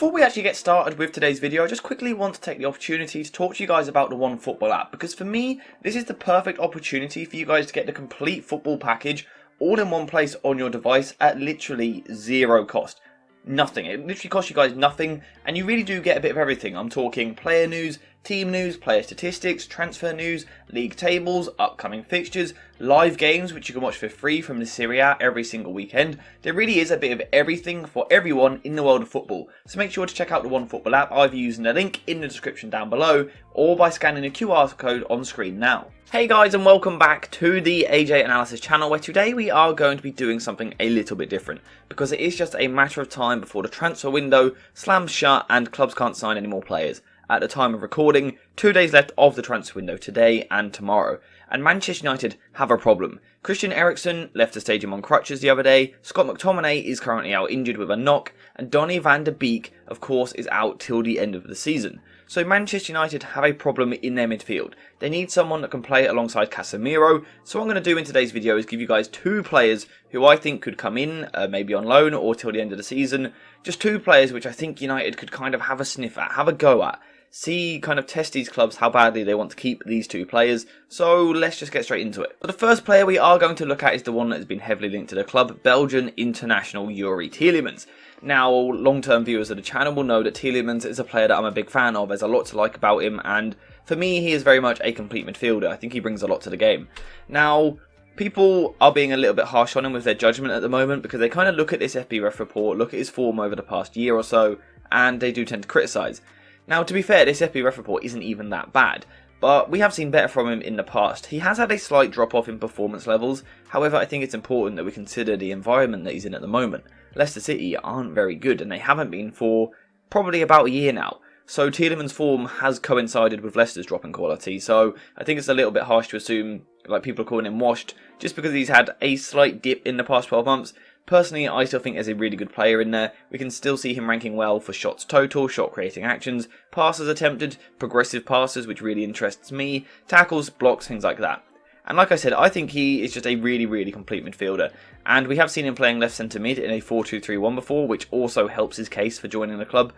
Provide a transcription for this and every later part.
Before we actually get started with today's video, I just quickly want to take the opportunity to talk to you guys about the OneFootball app, because for me, this is the perfect opportunity for you guys to get the complete football package all in one place on your device at literally zero cost. Nothing. It literally costs you guys nothing, and you really do get a bit of everything. I'm talking player news, team news, player statistics, transfer news, league tables, upcoming fixtures, live games which you can watch for free from the Serie A every single weekend. There really is a bit of everything for everyone in the world of football. So make sure to check out the OneFootball app either using the link in the description down below or by scanning the QR code on screen now. Hey guys, and welcome back to the AJ Analysis channel, where today we are going to be doing something a little bit different, because it is just a matter of time before the transfer window slams shut and clubs can't sign any more players. At the time of recording, 2 days left of the transfer window, today and tomorrow, and Manchester United have a problem. Christian Eriksen left the stadium on crutches the other day, Scott McTominay is currently out injured with a knock, and Donny van de Beek, of course, is out till the end of the season. So Manchester United have a problem in their midfield. They need someone that can play alongside Casemiro. So what I'm going to do in today's video is give you guys two players who I think could come in, maybe on loan or till the end of the season. Just two players which I think United could kind of have a sniff at, have a go at. Test these clubs how badly they want to keep these two players. So let's just get straight into it. So the first player we are going to look at is the one that has been heavily linked to the club, Belgian international Yuri Tielemans. Now, long-term viewers of the channel will know that Tielemans is a player that I'm a big fan of. There's a lot to like about him, and for me, he is very much a complete midfielder. I think he brings a lot to the game. Now, people are being a little bit harsh on him with their judgment at the moment, because they kind of look at this FBref report, look at his form over the past year or so, and they do tend to criticise. Now, to be fair, this FBref report isn't even that bad, but we have seen better from him in the past. He has had a slight drop-off in performance levels. However, I think it's important that we consider the environment that he's in at the moment. Leicester City aren't very good, and they haven't been for probably about a year now. So Tielemans' form has coincided with Leicester's drop in quality, so I think it's a little bit harsh to assume, like, people are calling him washed just because he's had a slight dip in the past 12 months. Personally, I still think there's a really good player in there. We can still see him ranking well for shots total, shot creating actions, passes attempted, progressive passes, which really interests me, tackles, blocks, things like that. And like I said, I think he is just a really complete midfielder. And we have seen him playing left centre mid in a 4-2-3-1 before, which also helps his case for joining the club.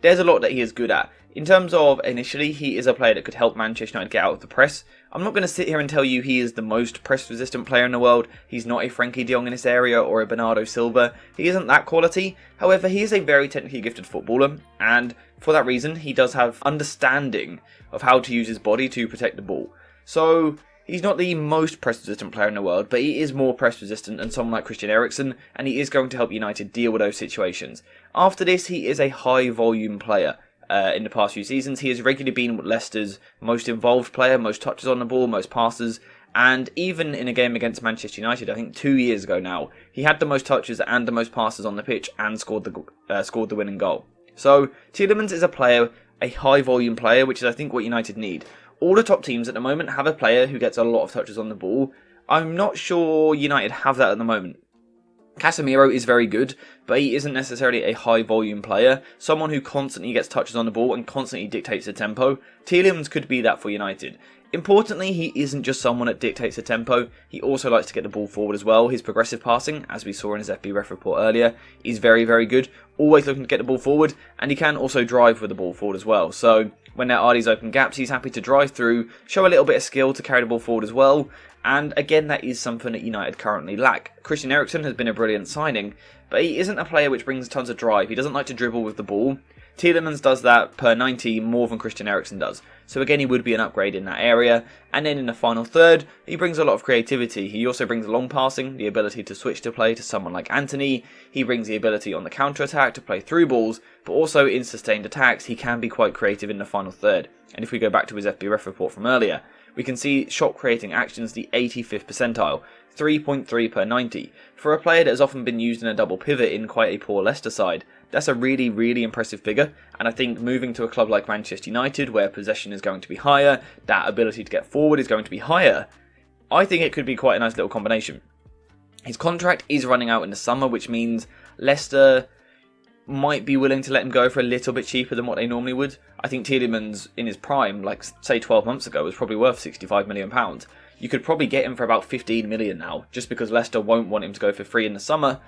There's a lot that he is good at. In terms of initially, he is a player that could help Manchester United get out of the press. I'm not going to sit here and tell you he is the most press-resistant player in the world. He's not a Frankie de Jong in this area or a Bernardo Silva. He isn't that quality. However, he is a very technically gifted footballer, and for that reason, he does have understanding of how to use his body to protect the ball. So he's not the most press-resistant player in the world, but he is more press-resistant than someone like Christian Eriksen, and he is going to help United deal with those situations. After this, he is a high-volume player. In the past few seasons, he has regularly been Leicester's most involved player, most touches on the ball, most passes, and even in a game against Manchester United, I think 2 years ago now, he had the most touches and the most passes on the pitch and scored the winning goal. So Tielemans is a high-volume player, which is I think what United need. All the top teams at the moment have a player who gets a lot of touches on the ball. I'm not sure United have that at the moment. Casemiro is very good, but he isn't necessarily a high-volume player, someone who constantly gets touches on the ball and constantly dictates the tempo. Tielemans could be that for United. Importantly, he isn't just someone that dictates the tempo, he also likes to get the ball forward as well. His progressive passing, as we saw in his FBref report earlier, is very good, always looking to get the ball forward, and he can also drive with the ball forward as well. So when there are these open gaps, he's happy to drive through, show a little bit of skill to carry the ball forward as well. And again, that is something that United currently lack. Christian Eriksen has been a brilliant signing, but he isn't a player which brings tons of drive. He doesn't like to dribble with the ball. Tielemans does that per 90 more than Christian Eriksen does. So again, he would be an upgrade in that area. And then in the final third, he brings a lot of creativity. He also brings long passing, the ability to switch to play to someone like Antony. He brings the ability on the counter-attack to play through balls, but also in sustained attacks, he can be quite creative in the final third. And if we go back to his FBref report from earlier, we can see shot creating actions the 85th percentile, 3.3 per 90. For a player that has often been used in a double pivot in quite a poor Leicester side, that's a really impressive figure, and I think moving to a club like Manchester United, where possession is going to be higher, that ability to get forward is going to be higher, I think it could be quite a nice little combination. His contract is running out in the summer, which means Leicester might be willing to let him go for a little bit cheaper than what they normally would. I think Tielemans in his prime, like say 12 months ago, was probably worth £65 million. You could probably get him for about 15 million now, just because Leicester won't want him to go for free in the summer.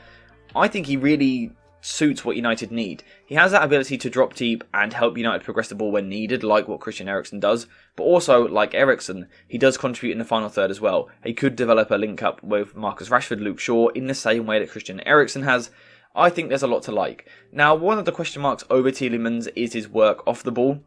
I think he really suits what United need. He has that ability to drop deep and help United progress the ball when needed, like what Christian Eriksen does. But also, like Eriksen, he does contribute in the final third as well. He could develop a link up with Marcus Rashford, Luke Shaw, in the same way that Christian Eriksen has. I think there's a lot to like. Now, one of the question marks over Tielemans is his work off the ball.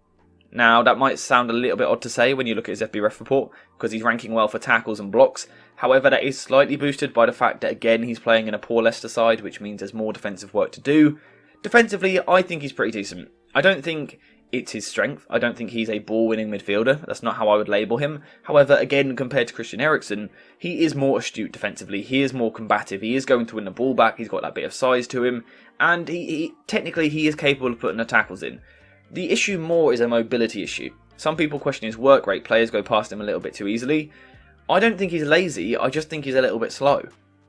Now, that might sound a little bit odd to say when you look at his FBref report, because he's ranking well for tackles and blocks. However, that is slightly boosted by the fact that, again, he's playing in a poor Leicester side, which means there's more defensive work to do. Defensively, I think he's pretty decent. I don't think it's his strength. I don't think he's a ball-winning midfielder. That's not how I would label him. However, again, compared to Christian Eriksen, he is more astute defensively. He is more combative. He is going to win the ball back. He's got that bit of size to him. And technically, he is capable of putting the tackles in. The issue more is a mobility issue. Some people question his work rate. Players go past him a little bit too easily. I don't think he's lazy. I just think he's a little bit slow.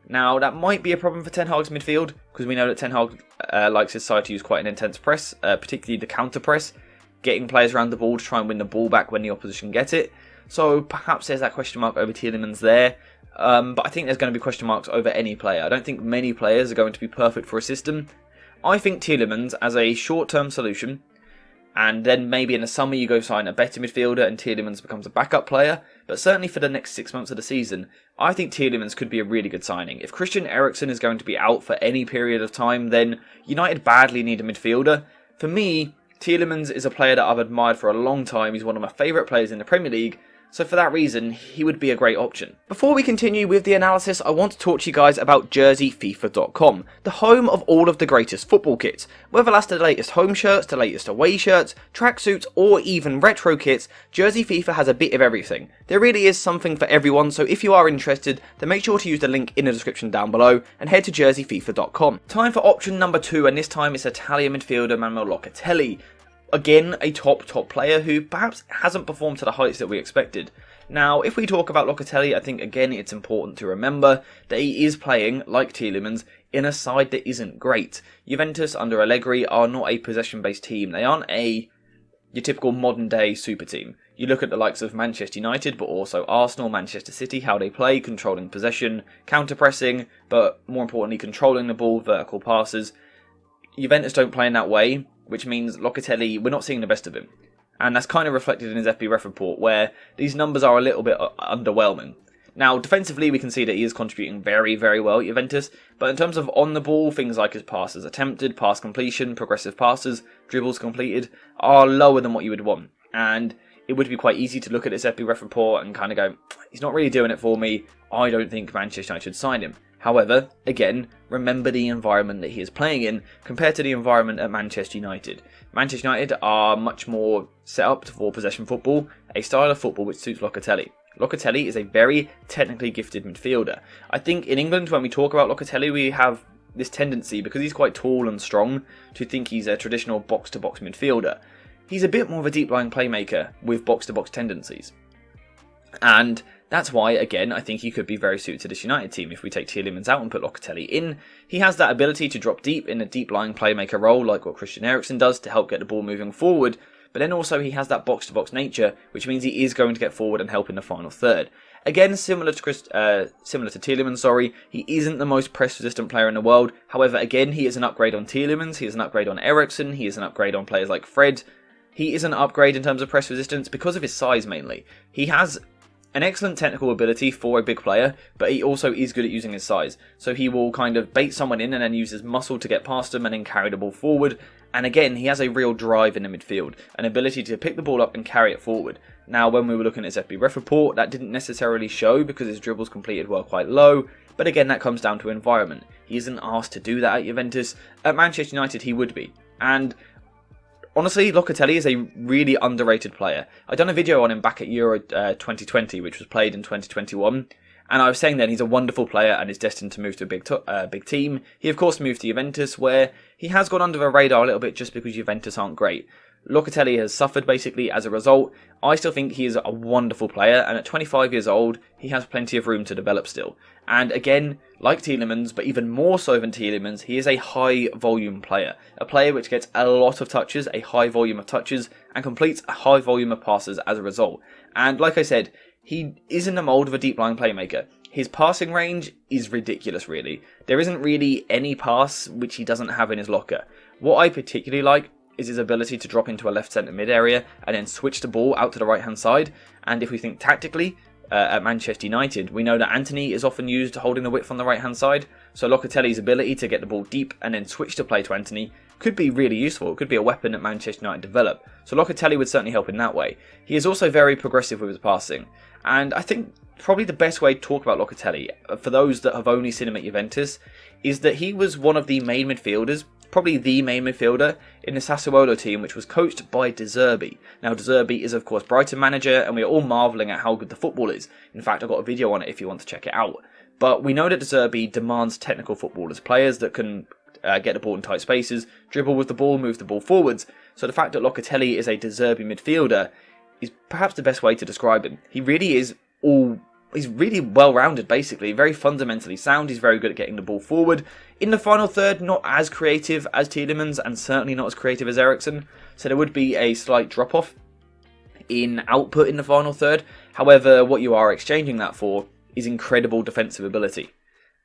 Now, that might be a problem for Ten Hag's midfield, because we know that Ten Hag likes his side to use quite an intense press, particularly the counter press, getting players around the ball to try and win the ball back when the opposition get it. So perhaps there's that question mark over Tielemans there. But I think there's going to be question marks over any player. I don't think many players are going to be perfect for a system. I think Tielemans, as a short-term solution, and then maybe in the summer you go sign a better midfielder and Tielemans becomes a backup player. But certainly for the next 6 months of the season, I think Tielemans could be a really good signing. If Christian Eriksen is going to be out for any period of time, then United badly need a midfielder. For me, Tielemans is a player that I've admired for a long time. He's one of my favourite players in the Premier League. So for that reason, he would be a great option. Before we continue with the analysis, I want to talk to you guys about JerseyFIFA.com, the home of all of the greatest football kits. Whether that's the latest home shirts, the latest away shirts, tracksuits, or even retro kits, Jersey FIFA has a bit of everything. There really is something for everyone, so if you are interested, then make sure to use the link in the description down below and head to JerseyFIFA.com. Time for option number 2, and this time it's Italian midfielder Manuel Locatelli. Again, a top player who perhaps hasn't performed to the heights that we expected. Now, if we talk about Locatelli, I think again it's important to remember that he is playing, like Tielemans, in a side that isn't great. Juventus under Allegri are not a possession-based team. They aren't your typical modern-day super team. You look at the likes of Manchester United, but also Arsenal, Manchester City, how they play, controlling possession, counter-pressing, but more importantly, controlling the ball, vertical passes. Juventus don't play in that way, which means Locatelli, we're not seeing the best of him. And that's kind of reflected in his FBref report, where these numbers are a little bit underwhelming. Now, defensively, we can see that he is contributing very, very well at Juventus, but in terms of on the ball, things like his passes attempted, pass completion, progressive passes, dribbles completed, are lower than what you would want. And it would be quite easy to look at this FBref report and kind of go, he's not really doing it for me, I don't think Manchester United should sign him. However, again, remember the environment that he is playing in compared to the environment at Manchester United. Manchester United are much more set up for possession football, a style of football which suits Locatelli. Locatelli is a very technically gifted midfielder. I think in England, when we talk about Locatelli, we have this tendency, because he's quite tall and strong, to think he's a traditional box-to-box midfielder. He's a bit more of a deep-lying playmaker with box-to-box tendencies. And that's why, again, I think he could be very suited to this United team if we take Tielemans out and put Locatelli in. He has that ability to drop deep in a deep-lying playmaker role, like what Christian Eriksen does, to help get the ball moving forward. But then also he has that box-to-box nature, which means he is going to get forward and help in the final third. Again, similar to Tielemans, he isn't the most press-resistant player in the world. However, again, he is an upgrade on Tielemans, he is an upgrade on Eriksen, he is an upgrade on players like Fred. He is an upgrade in terms of press resistance because of his size mainly. He has an excellent technical ability for a big player, but he also is good at using his size. So he will kind of bait someone in and then use his muscle to get past them and then carry the ball forward. And again, he has a real drive in the midfield, an ability to pick the ball up and carry it forward. Now, when we were looking at his FBref report, that didn't necessarily show because his dribbles completed were quite low. But again, that comes down to environment. He isn't asked to do that at Juventus. At Manchester United, he would be. And honestly, Locatelli is a really underrated player. I done a video on him back at Euro 2020, which was played in 2021. And I was saying then he's a wonderful player and is destined to move to a big team. He, of course, moved to Juventus, where he has gone under the radar a little bit just because Juventus aren't great. Locatelli has suffered basically as a result. I still think he is a wonderful player, and at 25 years old, he has plenty of room to develop still. And again, like Tielemans, but even more so than Tielemans, he is a high volume player. A player which gets a lot of touches, a high volume of touches, and completes a high volume of passes as a result. And like I said, he is in the mould of a deep-lying playmaker. His passing range is ridiculous, really. There isn't really any pass which he doesn't have in his locker. What I particularly like is his ability to drop into a left centre mid area and then switch the ball out to the right hand side. And if we think tactically, at Manchester United, we know that Antony is often used holding the width on the right hand side, so Locatelli's ability to get the ball deep and then switch the play to Antony could be really useful. It could be a weapon that Manchester United develop, so Locatelli would certainly help in that way. He is also very progressive with his passing, and I think probably the best way to talk about Locatelli, for those that have only seen him at Juventus, is that he was one of the main midfielders, probably the main midfielder in the Sassuolo team, which was coached by De Zerbi. Now, De Zerbi is, of course, Brighton manager, and we are all marvelling at how good the football is. In fact, I've got a video on it if you want to check it out. But we know that De Zerbi demands technical footballers, players that can get the ball in tight spaces, dribble with the ball, move the ball forwards. So the fact that Locatelli is a De Zerbi midfielder is perhaps the best way to describe him. He really is he's really well-rounded, basically. Very fundamentally sound. He's very good at getting the ball forward. In the final third, not as creative as Tielemans, and certainly not as creative as Eriksen. So there would be a slight drop-off in output in the final third. However, what you are exchanging that for is incredible defensive ability.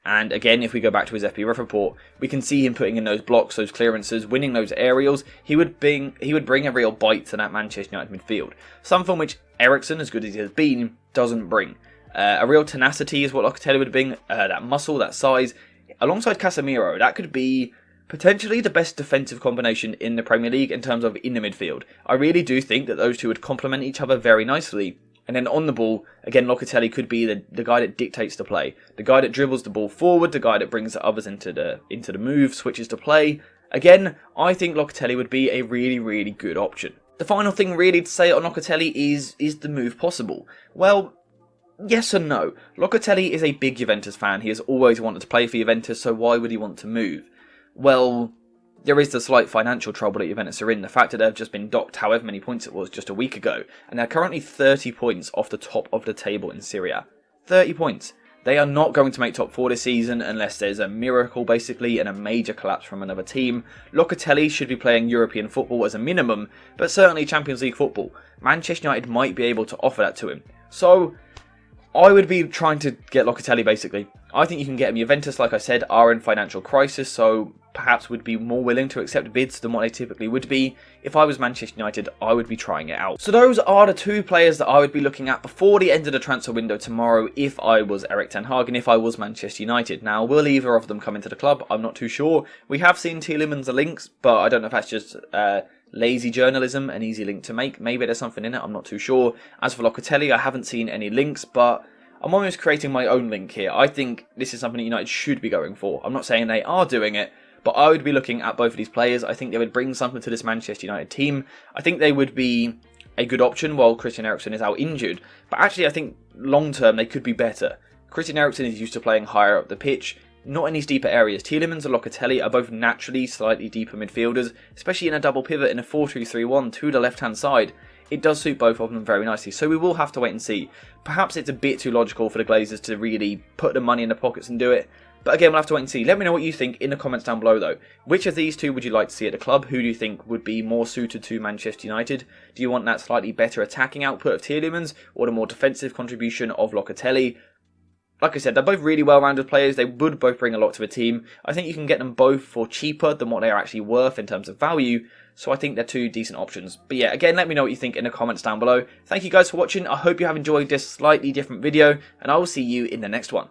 And again, if we go back to his FPRF report, we can see him putting in those blocks, those clearances, winning those aerials. He would bring a real bite to that Manchester United midfield. Something which Eriksen, as good as he has been, doesn't bring. A real tenacity is what Locatelli would bring, that muscle, that size. Alongside Casemiro, that could be potentially the best defensive combination in the Premier League in terms of in the midfield. I really do think that those two would complement each other very nicely. And then on the ball, again, Locatelli could be the guy that dictates the play. The guy that dribbles the ball forward, the guy that brings the others into the move, switches to play. Again, I think Locatelli would be a really, really good option. The final thing really to say on Locatelli is the move possible? Well, yes and no. Locatelli is a big Juventus fan. He has always wanted to play for Juventus, so why would he want to move? Well, there is the slight financial trouble that Juventus are in. The fact that they've just been docked however many points it was just a week ago, and they're currently 30 points off the top of the table in Serie A. 30 points. They are not going to make top 4 this season unless there's a miracle, basically, and a major collapse from another team. Locatelli should be playing European football as a minimum, but certainly Champions League football. Manchester United might be able to offer that to him. So I would be trying to get Locatelli, basically. I think you can get him. Juventus, like I said, are in financial crisis, so perhaps would be more willing to accept bids than what they typically would be. If I was Manchester United, I would be trying it out. So those are the two players that I would be looking at before the end of the transfer window tomorrow if I was Erik ten Hag and if I was Manchester United. Now, will either of them come into the club? I'm not too sure. We have seen Tielemans links, but I don't know if that's just lazy journalism, an easy link to make. Maybe there's something in it, I'm not too sure. As for Locatelli, I haven't seen any links, but I'm almost creating my own link here. I think this is something that United should be going for. I'm not saying they are doing it, but I would be looking at both of these players. I think they would bring something to this Manchester United team. I think they would be a good option while Christian Eriksen is out injured. But actually, I think long term they could be better. Christian Eriksen is used to playing higher up the pitch, not in these deeper areas. Tielemans and Locatelli are both naturally slightly deeper midfielders, especially in a double pivot in a 4-2-3-1 to the left-hand side. It does suit both of them very nicely, so we will have to wait and see. Perhaps it's a bit too logical for the Glazers to really put the money in the pockets and do it. But again, we'll have to wait and see. Let me know what you think in the comments down below, though. Which of these two would you like to see at the club? Who do you think would be more suited to Manchester United? Do you want that slightly better attacking output of Tielemans, or the more defensive contribution of Locatelli? Like I said, they're both really well-rounded players. They would both bring a lot to a team. I think you can get them both for cheaper than what they are actually worth in terms of value. So I think they're two decent options. But yeah, again, let me know what you think in the comments down below. Thank you guys for watching. I hope you have enjoyed this slightly different video, and I will see you in the next one.